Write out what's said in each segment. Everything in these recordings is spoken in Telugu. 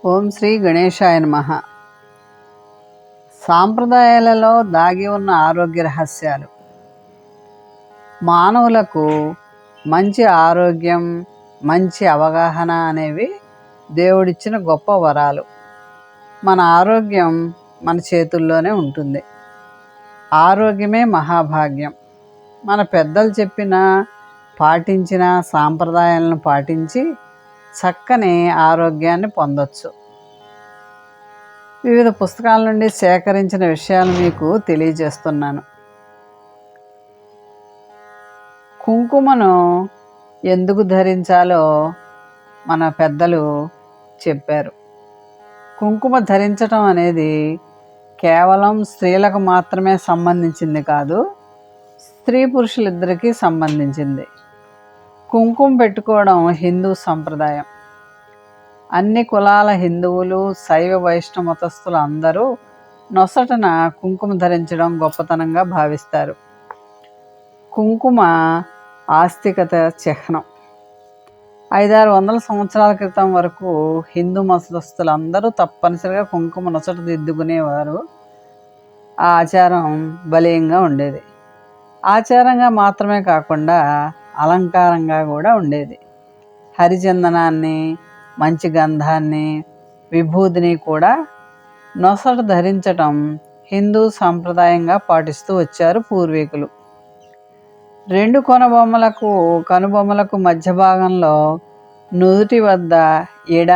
ఓం శ్రీ గణేశాయ నమః. సాంప్రదాయాలలో దాగి ఉన్న ఆరోగ్య రహస్యాలు. మానవులకు మంచి ఆరోగ్యం, మంచి అవగాహన అనేవి దేవుడిచ్చిన గొప్ప వరాలు. మన ఆరోగ్యం మన చేతుల్లోనే ఉంటుంది. ఆరోగ్యమే మహాభాగ్యం. మన పెద్దలు చెప్పిన పాటించిన సాంప్రదాయాలను పాటించి చక్కని ఆరోగ్యాన్ని పొందొచ్చు. వివిధ పుస్తకాల నుండి సేకరించిన విషయాలు మీకు తెలియజేస్తున్నాను. కుంకుమను ఎందుకు ధరించాలో మన పెద్దలు చెప్పారు. కుంకుమ ధరించటం అనేది కేవలం స్త్రీలకు మాత్రమే సంబంధించింది కాదు, స్త్రీ పురుషులిద్దరికీ సంబంధించింది. కుంకుమ పెట్టుకోవడం హిందూ సంప్రదాయం. అన్ని కులాల హిందువులు, శైవ వైష్ణవ మతస్థులు అందరూ నొసటన కుంకుమ ధరించడం గొప్పతనంగా భావిస్తారు. కుంకుమ ఆస్తికత చిహ్నం. 500-600 సంవత్సరాల క్రితం వరకు హిందూ మతస్థులు అందరూ తప్పనిసరిగా కుంకుమ నొసట దిద్దుకునేవారు. ఆ ఆచారం బలీయంగా ఉండేది. ఆచారంగా మాత్రమే కాకుండా అలంకారంగా కూడా ఉండేది. హరిచందనాన్ని, మంచి గంధాన్ని, విభూదిని కూడా నొసట ధరించటం హిందూ సాంప్రదాయంగా పాటిస్తూ వచ్చారు పూర్వీకులు. 2 కనుబొమ్మలకు మధ్య భాగంలో నుదుటి వద్ద ఎడ,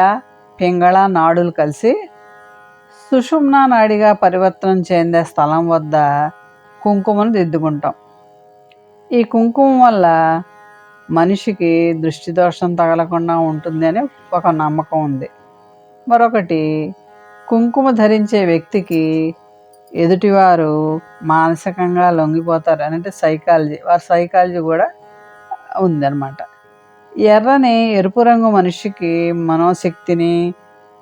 పింగళ నాడులు కలిసి సుషుమ్నా నాడిగా పరివర్తనం చెందే స్థలం వద్ద కుంకుమను దిద్దుకుంటాం. ఈ కుంకుమ వల్ల మనిషికి దృష్టి దోషం తగలకుండా ఉంటుంది అని ఒక నమ్మకం ఉంది. మరొకటి, కుంకుమ ధరించే వ్యక్తికి ఎదుటివారు మానసికంగా లొంగిపోతారు అంటే సైకాలజీ కూడా ఉందన్నమాట. ఎరుపు రంగు మనిషికి మనోశక్తిని,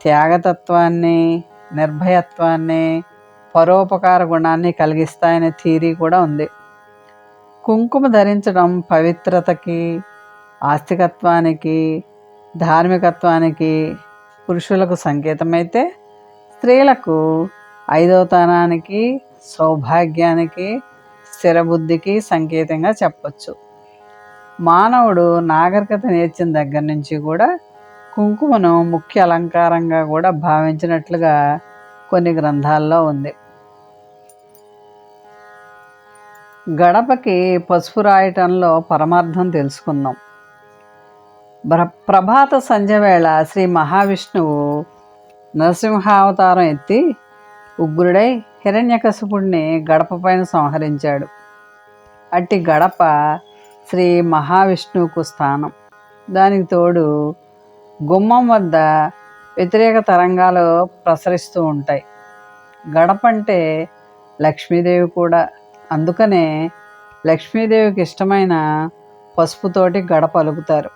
త్యాగతత్వాన్ని, నిర్భయత్వాన్ని, పరోపకార గుణాన్ని కలిగిస్తాయనే థియరీ కూడా ఉంది. కుంకుమ ధరించడం పవిత్రతకి, ఆస్తికత్వానికి, ధార్మికత్వానికి పురుషులకు సంకేతమైతే, స్త్రీలకు 5వ స్థానానికి, సౌభాగ్యానికి, స్థిరబుద్ధికి సంకేతంగా చెప్పచ్చు. మానవుడు నాగరికత నేర్చిన దగ్గర నుంచి కూడా కుంకుమను ముఖ్య అలంకారంగా కూడా భావించినట్లుగా కొన్ని గ్రంథాల్లో ఉంది. గడపకి పసుపు రాయటంలో పరమార్థం తెలుసుకుందాం. ప్రభాత సంధ్య వేళ శ్రీ మహావిష్ణువు నరసింహావతారం ఎత్తి ఉగ్రుడై హిరణ్యకశిపుడిని గడప పైన సంహరించాడు. అట్టి గడప శ్రీ మహావిష్ణువుకు స్థానం. దానికి తోడు గుమ్మం వద్ద వ్యతిరేక తరంగాలు ప్రసరిస్తూ ఉంటాయి. గడప అంటే లక్ష్మీదేవి కూడా. అందుకనే లక్ష్మీదేవికి ఇష్టమైన పసుపుతోటి గడప అలుకుతారు.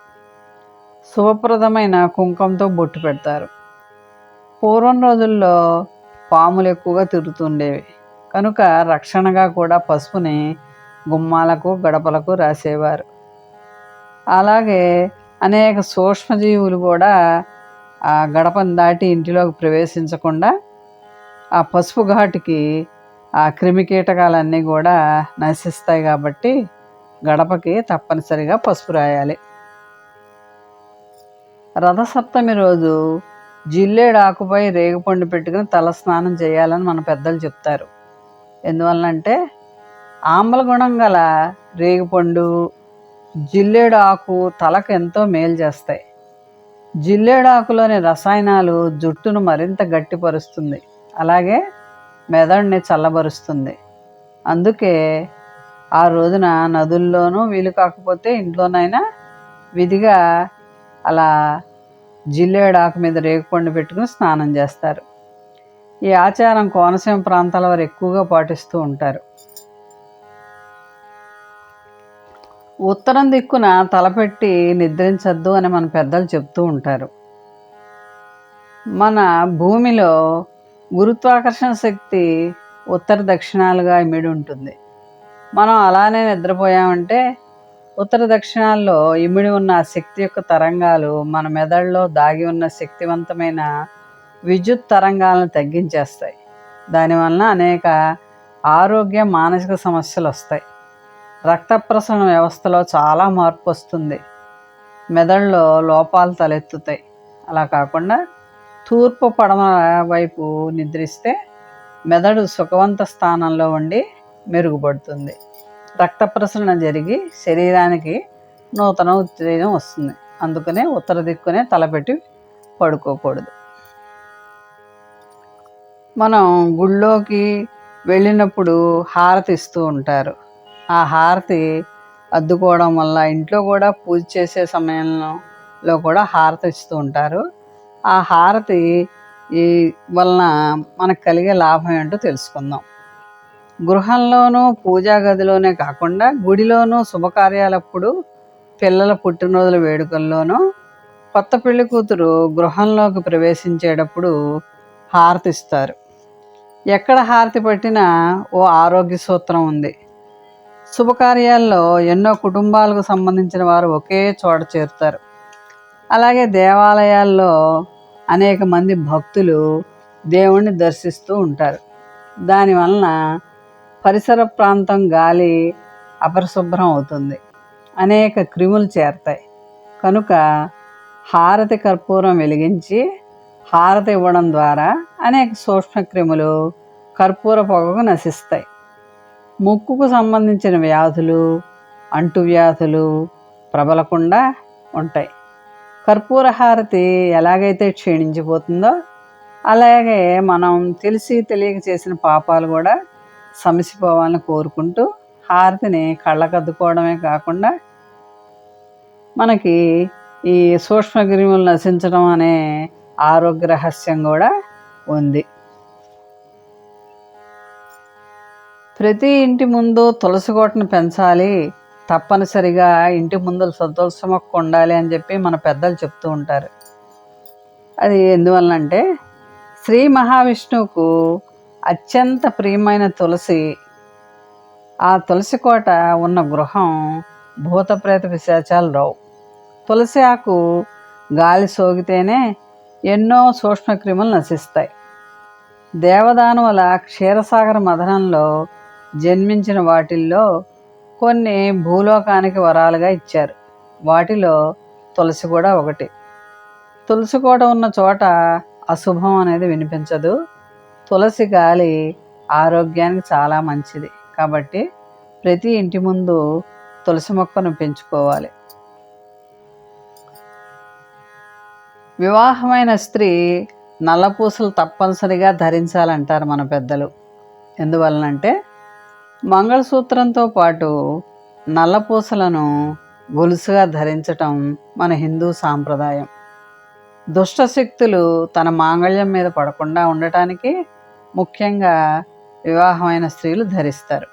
శుభప్రదమైన కుంకుమతో బొట్టు పెడతారు. పూర్వం రోజుల్లో పాములు ఎక్కువగా తిరుగుతుండేవి కనుక రక్షణగా కూడా పసుపుని గుమ్మాలకు, గడపలకు రాసేవారు. అలాగే అనేక సూక్ష్మజీవులు కూడా ఆ గడపను దాటి ఇంటిలోకి ప్రవేశించకుండా ఆ పసుపు ఘాటుకి ఆ క్రిమికీటకాలన్నీ కూడా నశిస్తాయి. కాబట్టి గడపకి తప్పనిసరిగా పసుపు రాయాలి. రథసప్తమి రోజు జిల్లేడు ఆకుపై రేగుపండు పెట్టుకుని తల స్నానం చేయాలని మన పెద్దలు చెప్తారు. ఎందువల్లంటే ఆమ్ల గుణం గల రేగుపండు, జిల్లేడు ఆకు తలకు ఎంతో మేలు చేస్తాయి. జిల్లేడు ఆకులోని రసాయనాలు జుట్టును మరింత గట్టిపరుస్తుంది, అలాగే మెదడుని చల్లబరుస్తుంది. అందుకే ఆ రోజున నదుల్లోనూ, వీలు కాకపోతే ఇంట్లోనైనా విధిగా అలా జిల్లేడు ఆకు మీద రేగుపండు పెట్టుకుని స్నానం చేస్తారు. ఈ ఆచారం కోనసీమ ప్రాంతాల వారు ఎక్కువగా పాటిస్తూ ఉంటారు. ఉత్తరం దిక్కున తలపెట్టి నిద్రించద్దు అని మన పెద్దలు చెప్తూ ఉంటారు. మన భూమిలో గురుత్వాకర్షణ శక్తి ఉత్తర దక్షిణాలుగా ఇమిడి ఉంటుంది. మనం అలానే నిద్రపోయామంటే ఉత్తర దక్షిణాల్లో ఇమిడి ఉన్న శక్తి యొక్క తరంగాలు మన మెదడులో దాగి ఉన్న శక్తివంతమైన విద్యుత్ తరంగాలను తగ్గించేస్తాయి. దానివలన అనేక ఆరోగ్య మానసిక సమస్యలు వస్తాయి. రక్త ప్రసరణ వ్యవస్థలో చాలా మార్పు వస్తుంది. మెదడులో లోపాలు తలెత్తుతాయి. అలా కాకుండా తూర్పు పడమర వైపు నిద్రిస్తే మెదడు సుఖవంత స్థానంలో ఉండి మెరుగుపడుతుంది. రక్త ప్రసరణ జరిగి శరీరానికి నూతన ఉత్తేజం వస్తుంది. అందుకనే ఉత్తర దిక్కునే తలపెట్టి పడుకోకూడదు. మనం గుళ్ళోకి వెళ్ళినప్పుడు హారతి ఇస్తూ ఉంటారు. ఆ హారతి అద్దుకోవడం వల్ల ఇంట్లో కూడా పూజ చేసే సమయంలో కూడా హారతి ఇస్తూ ఉంటారు. ఆ హారతి ఈ వలన మనకు కలిగే లాభం ఏంటో తెలుసుకుందాం. గృహంలోనూ పూజా గదిలోనే కాకుండా గుడిలోనూ శుభకార్యాలప్పుడు, పిల్లల పుట్టినరోజుల వేడుకల్లోనూ, కొత్త పెళ్లి కూతురు గృహంలోకి ప్రవేశించేటప్పుడు హారతి ఇస్తారు. ఎక్కడ హారతి పట్టినా ఓ ఆరోగ్య సూత్రం ఉంది. శుభకార్యాల్లో ఎన్నో కుటుంబాలకు సంబంధించిన వారు ఒకే చోట చేరుతారు. అలాగే దేవాలయాల్లో అనేక మంది భక్తులు దేవుణ్ణి దర్శిస్తూ ఉంటారు. దానివలన పరిసర ప్రాంతం గాలి అపరిశుభ్రం అవుతుంది. అనేక క్రిములు చేరతాయి. కనుక హారతి కర్పూరం వెలిగించి హారతి ఇవ్వడం ద్వారా అనేక సూక్ష్మక్రిములు కర్పూర పొగకు నశిస్తాయి. ముక్కుకు సంబంధించిన వ్యాధులు, అంటువ్యాధులు ప్రబలకుండా ఉంటాయి. కర్పూర హారతి ఎలాగైతే క్షీణించిపోతుందో అలాగే మనం తెలిసి తెలియక చేసిన పాపాలు కూడా సమసిపోవాలని కోరుకుంటూ హారతిని కళ్ళకద్దుకోవడమే కాకుండా మనకి ఈ సూక్ష్మక్రిములు నశించడం అనే ఆరోగ్య రహస్యం కూడా ఉంది. ప్రతి ఇంటి ముందు తులసి కోటను పెంచాలి, తప్పనిసరిగా ఇంటి ముందు తులసి మొక్క ఉండాలి అని చెప్పి మన పెద్దలు చెప్తూ ఉంటారు. అది ఎందువల్లంటే శ్రీ మహావిష్ణువుకు అత్యంత ప్రియమైన తులసి. ఆ తులసి కోట ఉన్న గృహం భూతప్రేత పిశాచాలు రావు. తులసి ఆకు గాలి సోకితేనే ఎన్నో సూక్ష్మక్రిములు నశిస్తాయి. దేవదానవుల క్షీరసాగర మథనంలో జన్మించిన వాటిల్లో కొన్ని భూలోకానికి వరాలుగా ఇచ్చారు. వాటిలో తులసి కూడా ఒకటి. తులసి కోట ఉన్న చోట అశుభం అనేది వినిపించదు. తులసి గాలి ఆరోగ్యానికి చాలా మంచిది. కాబట్టి ప్రతి ఇంటి ముందు తులసి మొక్కను పెంచుకోవాలి. వివాహమైన స్త్రీ నల్లపూసలు తప్పనిసరిగా ధరించాలంటారు మన పెద్దలు. ఎందువలనంటే మంగళసూత్రంతో పాటు నల్లపూసలను గొలుసుగా ధరించటం మన హిందూ సాంప్రదాయం. దుష్టశక్తులు తన మాంగళ్యం మీద పడకుండా ఉండటానికి ముఖ్యంగా వివాహమైన స్త్రీలు ధరిస్తారు.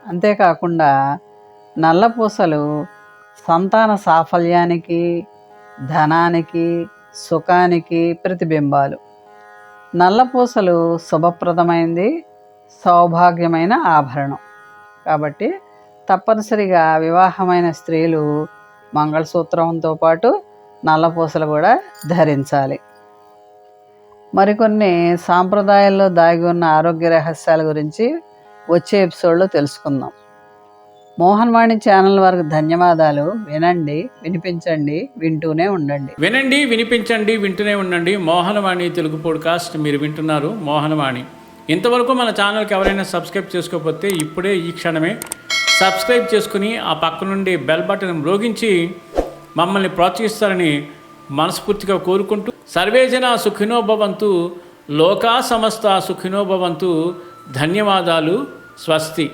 అంతేకాకుండా నల్లపూసలు సంతాన సాఫల్యానికి, ధనానికి, సుఖానికి ప్రతిబింబాలు. నల్లపూసలు శుభప్రదమైంది, సౌభాగ్యమైన ఆభరణం. కాబట్టి తప్పనిసరిగా వివాహమైన స్త్రీలు మంగళసూత్రంతో పాటు నల్లపూసలు కూడా ధరించాలి. మరికొన్ని సాంప్రదాయాల్లో దాగి ఉన్న ఆరోగ్య రహస్యాల గురించి వచ్చే ఎపిసోడ్లో తెలుసుకుందాం. మోహన్ వాణి ఛానల్ వారికి ధన్యవాదాలు. వినండి, వినిపించండి, వింటూనే ఉండండి. వినండి, వినిపించండి, వింటూనే ఉండండి. మోహన్ వాణి తెలుగు పోడ్కాస్ట్ మీరు వింటున్నారు. మోహన్ వాణి. ఇంతవరకు మన ఛానల్కి ఎవరైనా సబ్స్క్రైబ్ చేసుకోకపోతే ఇప్పుడే ఈ క్షణమే సబ్స్క్రైబ్ చేసుకుని ఆ పక్క నుండి బెల్ బటన్ మ్రోగించి మమ్మల్ని ప్రోత్సహిస్తారని మనస్ఫూర్తిగా కోరుకుంటూ సర్వేజన సుఖినో భవంతు, లోకా సమస్త సుఖినో భవంతు. ధన్యవాదాలు. స్వస్తి.